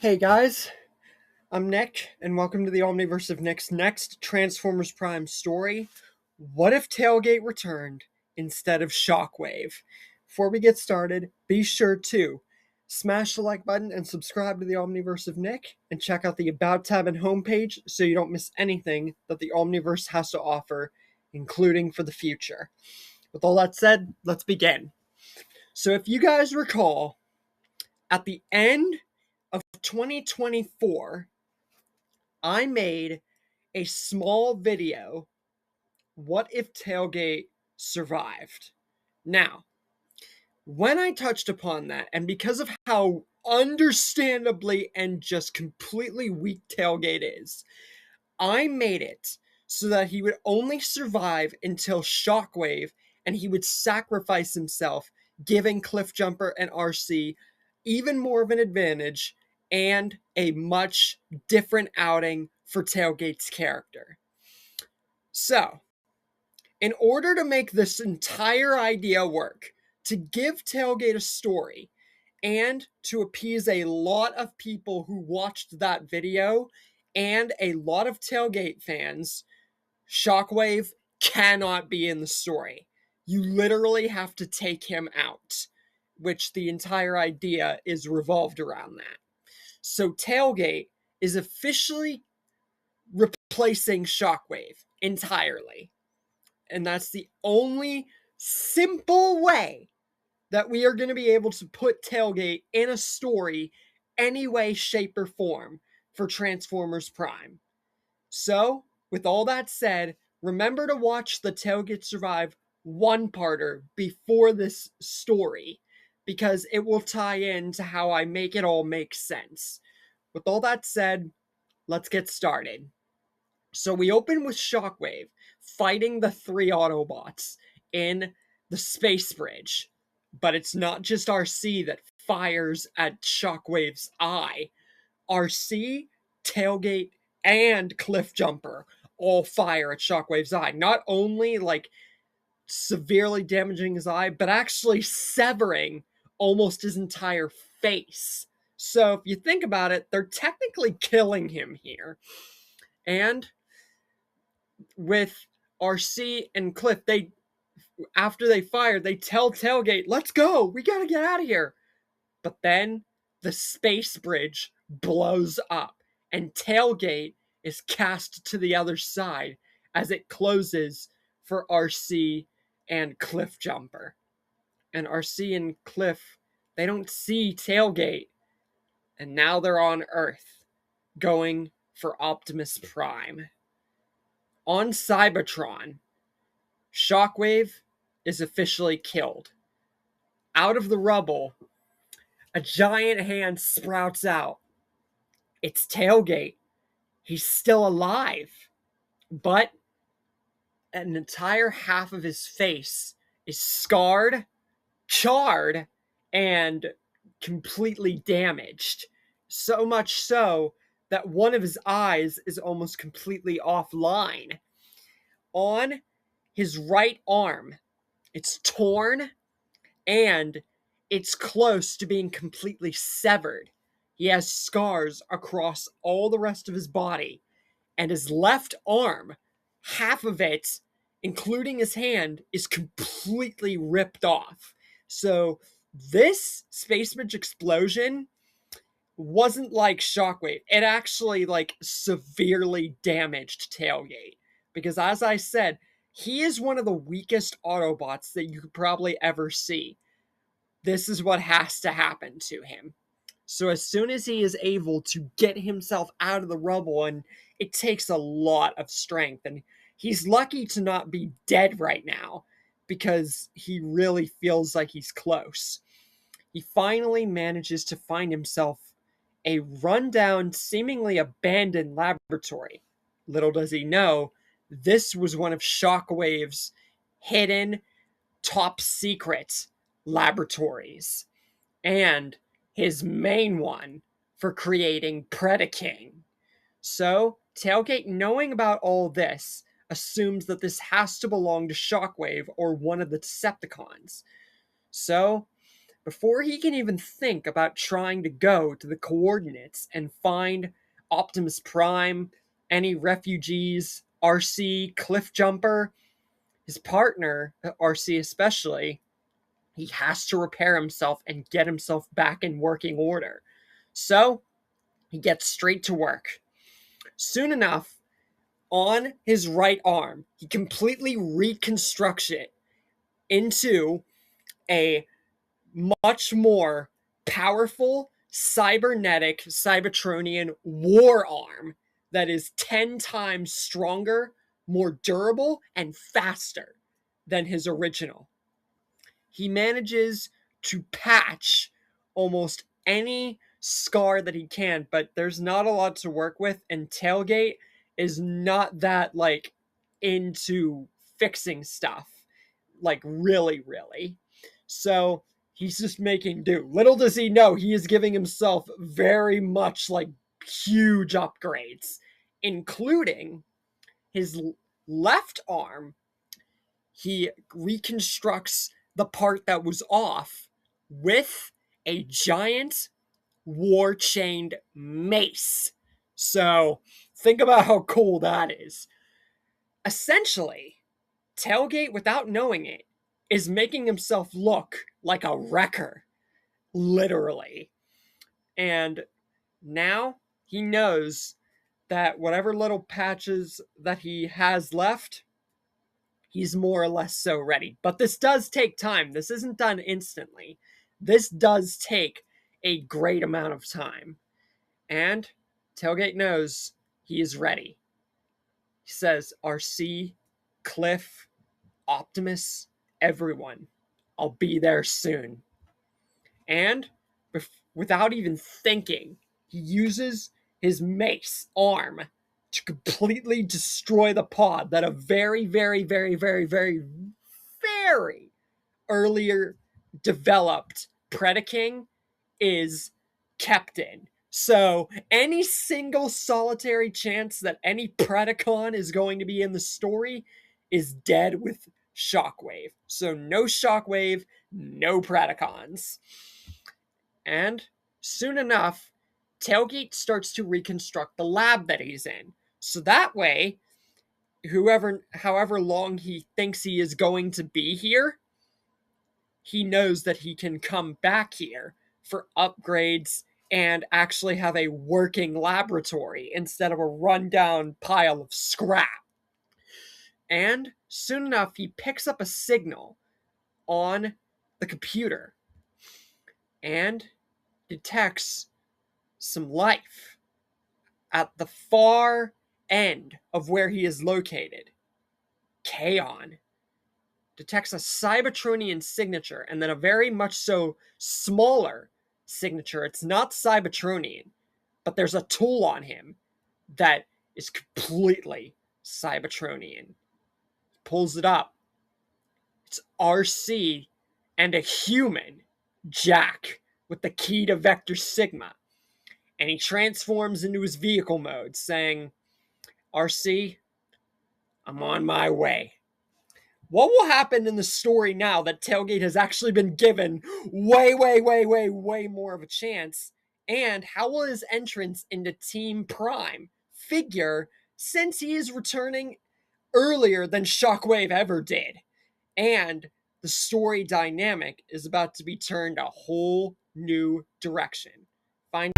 Hey guys, I'm Nick, and welcome to the omniverse of Nick's next Transformers Prime story. What if Tailgate returned instead of Shockwave? Before we get started, be sure to smash the like button and subscribe to the omniverse of Nick, and check out the About tab and homepage so you don't miss anything that the omniverse has to offer, including for the future. With all that said, let's begin. So if you guys recall, at the end of 2024, I made a small video, what if Tailgate survived? Now, when I touched upon that, and because of how understandably and just completely weak Tailgate is, I made it so that he would only survive until Shockwave, and he would sacrifice himself, giving Cliffjumper and RC even more of an advantage and a much different outing for Tailgate's character. So, in order to make this entire idea work, to give Tailgate a story, and to appease a lot of people who watched that video and a lot of Tailgate fans, Shockwave cannot be in the story. You literally have to take him out, which the entire idea is revolved around that. So Tailgate is officially replacing Shockwave entirely. And that's the only simple way that we are going to be able to put Tailgate in a story any way, shape, or form for Transformers Prime. So, with all that said, remember to watch the Tailgate Survive one-parter before this story, because it will tie into how I make it all make sense. With all that said, let's get started. So we open with Shockwave fighting the three Autobots in the space bridge. But it's not just RC that fires at Shockwave's eye. RC, Tailgate, and Cliffjumper all fire at Shockwave's eye. Not only severely damaging his eye, but actually severing almost his entire face. So if you think about it, they're technically killing him here. And with RC and Cliff, after they fire, they tell Tailgate, let's go, we gotta get out of here. But then the space bridge blows up, and Tailgate is cast to the other side as it closes for RC and Cliffjumper. And RC and Cliff, they don't see Tailgate, and now they're on Earth, going for Optimus Prime. On Cybertron, Shockwave is officially killed. Out of the rubble, a giant hand sprouts out. It's Tailgate. He's still alive. But an entire half of his face is scarred, charred, and completely damaged. So much so that one of his eyes is almost completely offline. On his right arm, it's torn and it's close to being completely severed. He has scars across all the rest of his body, and his left arm, half of it, including his hand, is completely ripped off. So this space bridge explosion wasn't like Shockwave. It actually severely damaged Tailgate. Because as I said, he is one of the weakest Autobots that you could probably ever see. This is what has to happen to him. So as soon as he is able to get himself out of the rubble, and it takes a lot of strength, and he's lucky to not be dead right now because he really feels like he's close. He finally manages to find himself a rundown, seemingly abandoned laboratory. Little does he know, this was one of Shockwave's hidden, top secret laboratories, and his main one for creating Predaking. So, Tailgate, knowing about all this, assumes that this has to belong to Shockwave or one of the Decepticons. So, before he can even think about trying to go to the coordinates and find Optimus Prime, any refugees, RC, Cliffjumper, his partner, RC especially, he has to repair himself and get himself back in working order. So he gets straight to work. Soon enough, on his right arm, he completely reconstructs it into a much more powerful cybernetic Cybertronian war arm that is 10 times stronger, more durable, and faster than his original. He manages to patch almost any scar that he can, but there's not a lot to work with, and Tailgate is not that into fixing stuff, really. So he's just making do. Little does he know, he is giving himself very much huge upgrades, including his left arm. He reconstructs the part that was off with a giant war chained mace. So think about how cool that is. Essentially, Tailgate, without knowing it, is making himself look like a wrecker, literally. And now he knows that whatever little patches that he has left, he's more or less so ready. But this does take time. This isn't done instantly. This does take a great amount of time. And Tailgate knows he is ready. He says, RC, Cliff, Optimus, everyone, I'll be there soon. And without even thinking, he uses his mace arm to completely destroy the pod that a very, very, very, very, very, very earlier developed Predaking is kept in. So any single solitary chance that any Predacon is going to be in the story is dead with Shockwave. So no Shockwave, no Predacons. And soon enough, Tailgate starts to reconstruct the lab that he's in. So that way, however long he thinks he is going to be here, he knows that he can come back here for upgrades and actually have a working laboratory instead of a rundown pile of scrap. And soon enough, he picks up a signal on the computer and detects some life at the far end of where he is located. Kaon detects a Cybertronian signature and then a very much so smaller signature. It's not Cybertronian, but there's a tool on him that is completely Cybertronian. He pulls it up. It's RC and a human, Jack, with the key to Vector Sigma. And he transforms into his vehicle mode, saying, RC, I'm on my way. What will happen in the story now that Tailgate has actually been given way more of a chance? And how will his entrance into Team Prime figure since he is returning earlier than Shockwave ever did? And the story dynamic is about to be turned a whole new direction. Find